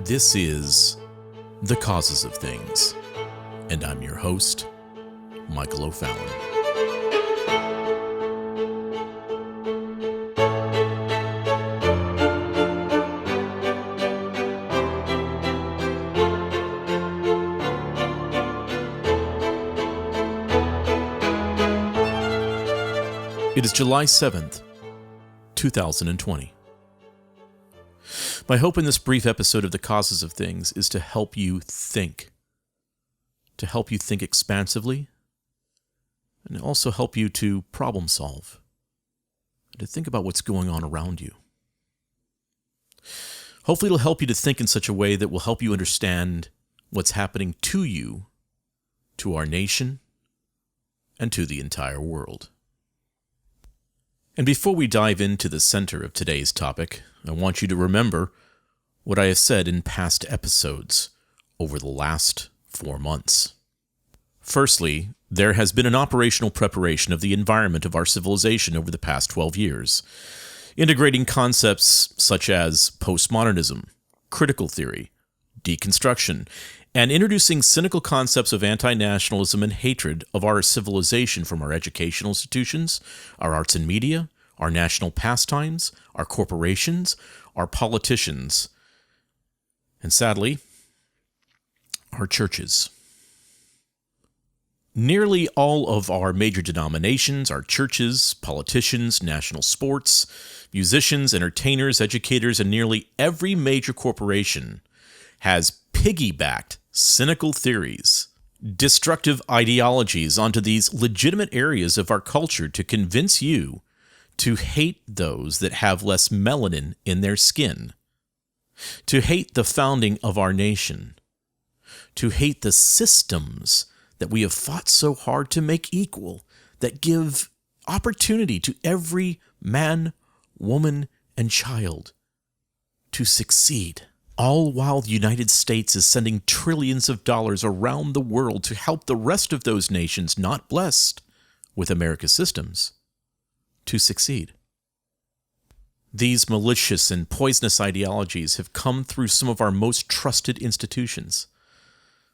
This is The Causes of Things, and I'm your host, Michael O'Fallon. It is July 7th, 2020. My hope in this brief episode of The Causes of Things is to help you think expansively, and also help you to problem solve, and to think about what's going on around you. Hopefully it'll help you to think in such a way that will help you understand what's happening to you, to our nation, and to the entire world. And before we dive into the center of today's topic, I want you to remember what I have said in past episodes over the last 4 months. Firstly, there has been an operational preparation of the environment of our civilization over the past 12 years, integrating concepts such as postmodernism, critical theory, deconstruction, and introducing cynical concepts of anti-nationalism and hatred of our civilization from our educational institutions, our arts and media, our national pastimes, our corporations, our politicians, and sadly, our churches. Nearly all of our major denominations, our churches, politicians, national sports, musicians, entertainers, educators, and nearly every major corporation has piggybacked cynical theories, destructive ideologies onto these legitimate areas of our culture to convince you to hate those that have less melanin in their skin, to hate the founding of our nation, to hate the systems that we have fought so hard to make equal, that give opportunity to every man, woman, and child to succeed. All while the United States is sending trillions of dollars around the world to help the rest of those nations not blessed with America's systems to succeed. These malicious and poisonous ideologies have come through some of our most trusted institutions,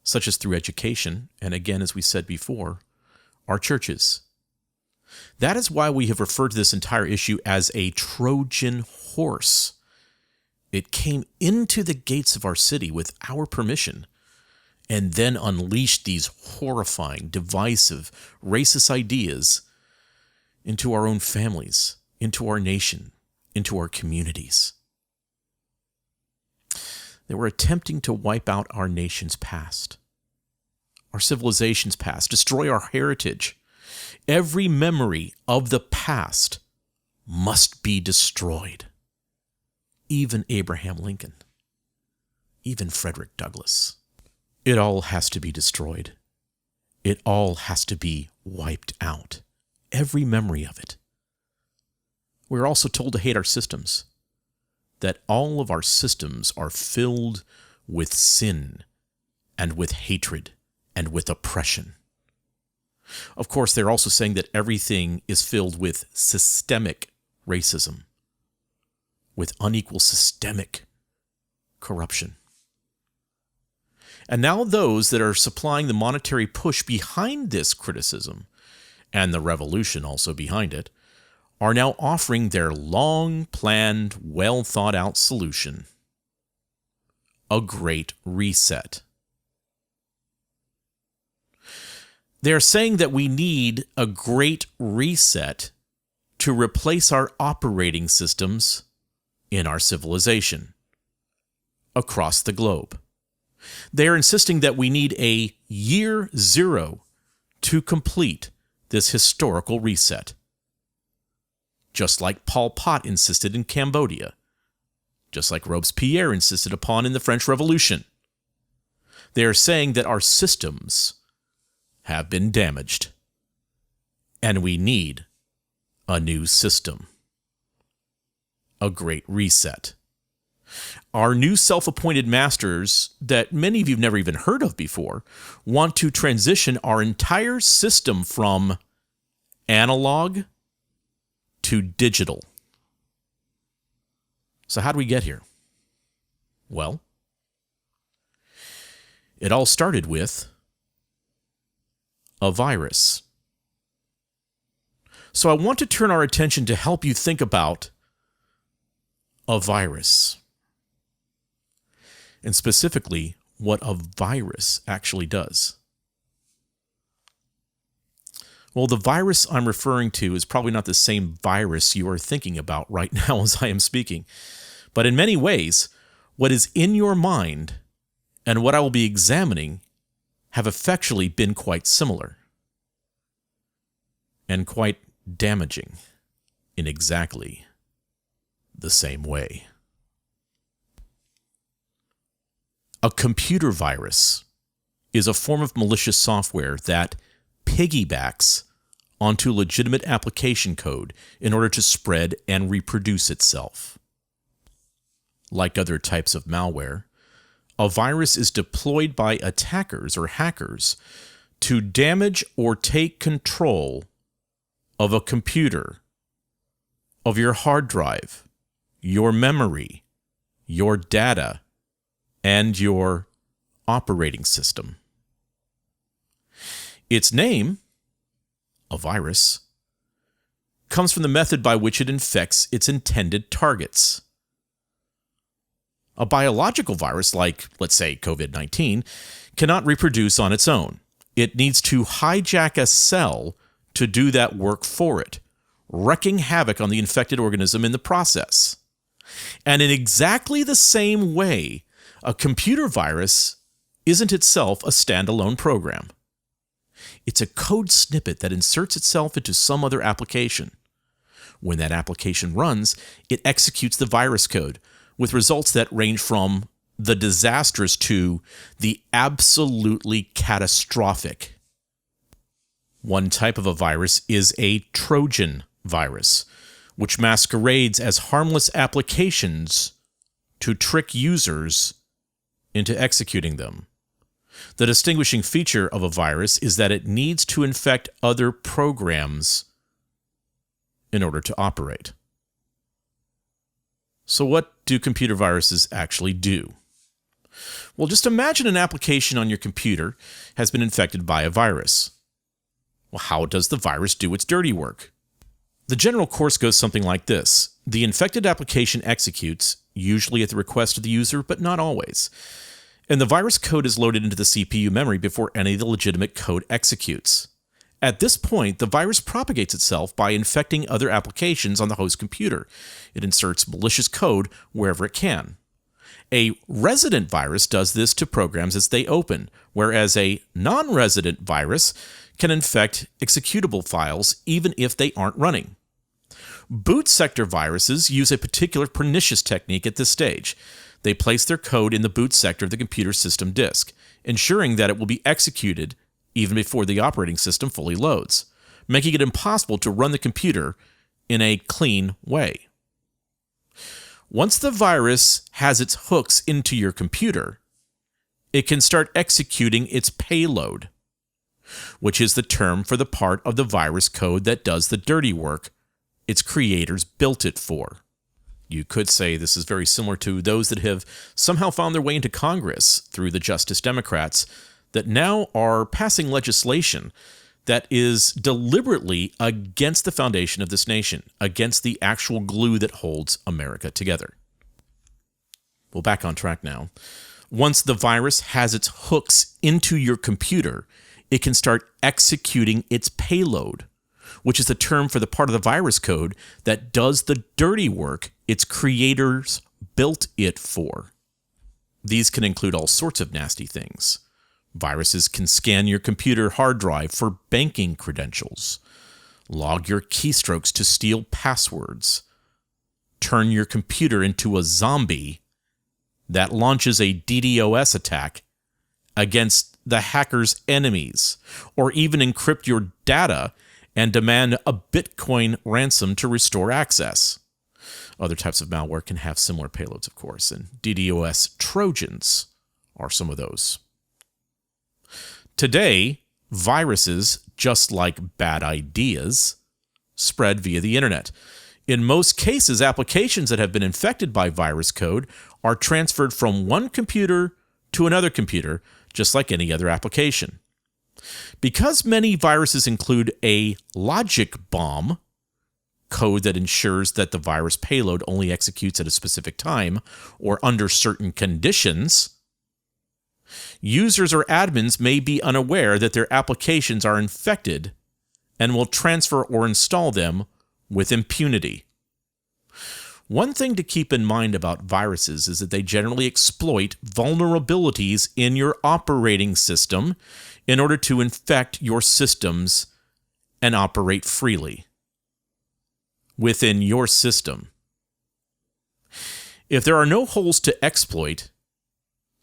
such as through education, and again, as we said before, our churches. That is why we have referred to this entire issue as a Trojan horse. It came into the gates of our city with our permission, and then unleashed these horrifying, divisive, racist ideas into our own families, into our nation, into our communities. They were attempting to wipe out our nation's past, our civilization's past, destroy our heritage. Every memory of the past must be destroyed. Even Abraham Lincoln, even Frederick Douglass. It all has to be destroyed. It all has to be wiped out. Every memory of it. We're also told to hate our systems, that all of our systems are filled with sin and with hatred and with oppression. Of course, they're also saying that everything is filled with systemic racism, with unequal systemic corruption. And now those that are supplying the monetary push behind this criticism, and the revolution also behind it, are now offering their long-planned, well-thought-out solution: a great reset. They're saying that we need a great reset to replace our operating systems in our civilization across the globe. They are insisting that we need a year zero to complete this historical reset, just like Pol Pot insisted in Cambodia, just like Robespierre insisted upon in the French Revolution. They are saying that our systems have been damaged, and we need a new system. A great reset. Our new self-appointed masters that many of you have never even heard of before want to transition our entire system from analog to digital. So how do we get here? Well, It all started with a virus. So I want to turn our attention to help you think about a virus, and specifically what a virus actually does. Well, the virus I'm referring to is probably not the same virus you are thinking about right now as I am speaking. But in many ways, what is in your mind and what I will be examining have effectually been quite similar and quite damaging in exactly the same way. A computer virus is a form of malicious software that piggybacks onto legitimate application code in order to spread and reproduce itself. Like other types of malware, a virus is deployed by attackers or hackers to damage or take control of a computer, of your hard drive, your memory, your data, and your operating system. Its name, a virus, comes from the method by which it infects its intended targets. A biological virus, like, let's say, COVID-19, cannot reproduce on its own. It needs to hijack a cell to do that work for it, wreaking havoc on the infected organism in the process. And in exactly the same way, a computer virus isn't itself a standalone program. It's a code snippet that inserts itself into some other application. When that application runs, it executes the virus code, with results that range from the disastrous to the absolutely catastrophic. One type of a virus is a Trojan virus, which masquerades as harmless applications to trick users into executing them. The distinguishing feature of a virus is that it needs to infect other programs in order to operate. So what do computer viruses actually do? Well, just imagine an application on your computer has been infected by a virus. Well, how does the virus do its dirty work? The general course goes something like this. The infected application executes, usually at the request of the user, but not always. And the virus code is loaded into the CPU memory before any of the legitimate code executes. At this point, the virus propagates itself by infecting other applications on the host computer. It inserts malicious code wherever it can. A resident virus does this to programs as they open, whereas a non-resident virus can infect executable files even if they aren't running. Boot sector viruses use a particular pernicious technique at this stage. They place their code in the boot sector of the computer system disk, ensuring that it will be executed even before the operating system fully loads, making it impossible to run the computer in a clean way. Once the virus has its hooks into your computer, it can start executing its payload, which is the term for the part of the virus code that does the dirty work its creators built it for. You could say this is very similar to those that have somehow found their way into Congress through the Justice Democrats that now are passing legislation that is deliberately against the foundation of this nation, against the actual glue that holds America together. Well, back on track now. Once the virus has its hooks into your computer, it can start executing its payload, which is the term for the part of the virus code that does the dirty work its creators built it for. These can include all sorts of nasty things. Viruses can scan your computer hard drive for banking credentials, log your keystrokes to steal passwords, turn your computer into a zombie that launches a DDoS attack against the hacker's enemies, or even encrypt your data and demand a Bitcoin ransom to restore access. Other types of malware can have similar payloads, of course, and DDoS Trojans are some of those. Today, viruses, just like bad ideas, spread via the internet. In most cases, applications that have been infected by virus code are transferred from one computer to another computer just like any other application. Because many viruses include a logic bomb, code that ensures that the virus payload only executes at a specific time or under certain conditions, users or admins may be unaware that their applications are infected and will transfer or install them with impunity. One thing to keep in mind about viruses is that they generally exploit vulnerabilities in your operating system in order to infect your systems and operate freely within your system. If there are no holes to exploit,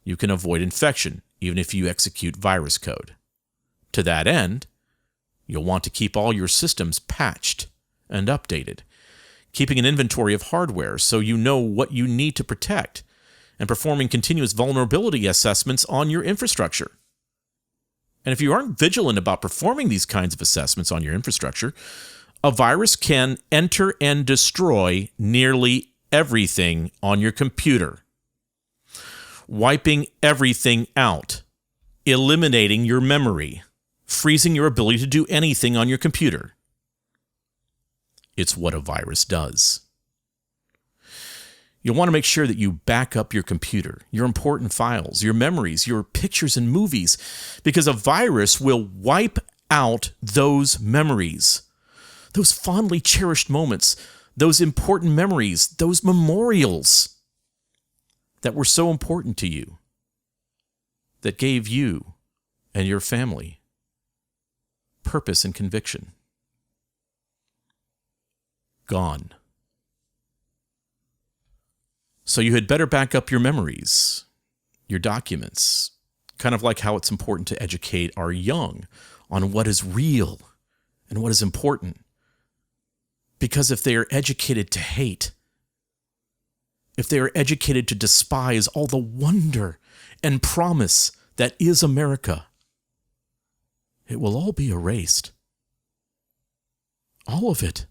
you can avoid infection, even if you execute virus code. To that end, you'll want to keep all your systems patched and updated, keeping an inventory of hardware so you know what you need to protect, and performing continuous vulnerability assessments on your infrastructure. And if you aren't vigilant about performing these kinds of assessments on your infrastructure, a virus can enter and destroy nearly everything on your computer, wiping everything out, eliminating your memory, freezing your ability to do anything on your computer. It's what a virus does. You'll want to make sure that you back up your computer, your important files, your memories, your pictures and movies, because a virus will wipe out those memories, those fondly cherished moments, those important memories, those memorials that were so important to you, that gave you and your family purpose and conviction. Gone. So you had better back up your memories, your documents, kind of like how it's important to educate our young on what is real and what is important. Because if they are educated to hate, if they are educated to despise all the wonder and promise that is America, it will all be erased. All of it.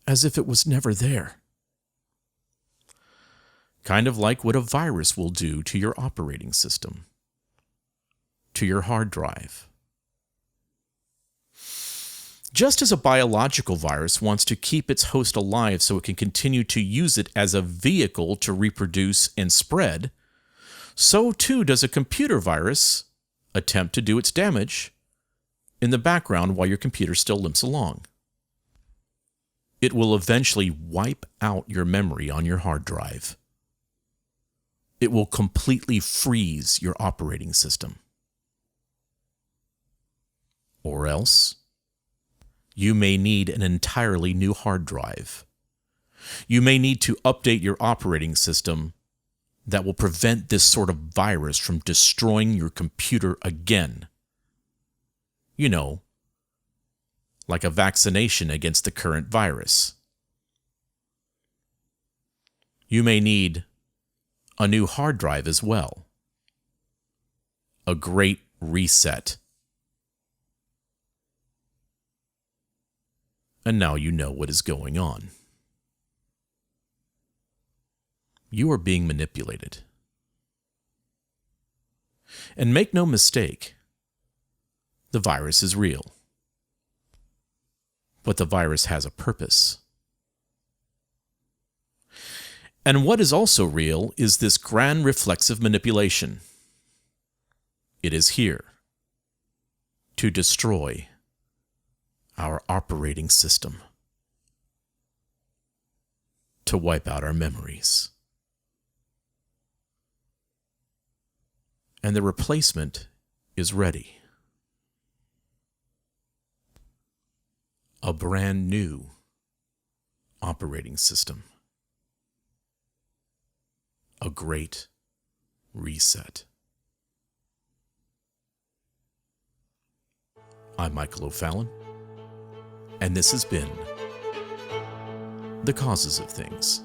As if it was never there. Kind of like what a virus will do to your operating system, to your hard drive. Just as a biological virus wants to keep its host alive so it can continue to use it as a vehicle to reproduce and spread, so too does a computer virus attempt to do its damage in the background while your computer still limps along. It will eventually wipe out your memory on your hard drive. It will completely freeze your operating system. Or else, you may need an entirely new hard drive. You may need to update your operating system that will prevent this sort of virus from destroying your computer again. You know, like a vaccination against the current virus. You may need a new hard drive as well. A great reset. And now you know what is going on. You are being manipulated. And make no mistake, the virus is real. But the virus has a purpose. And what is also real is this grand reflexive manipulation. It is here to destroy our operating system, to wipe out our memories. And the replacement is ready. A brand new operating system. A great reset. I'm Michael O'Fallon, and this has been The Causes of Things.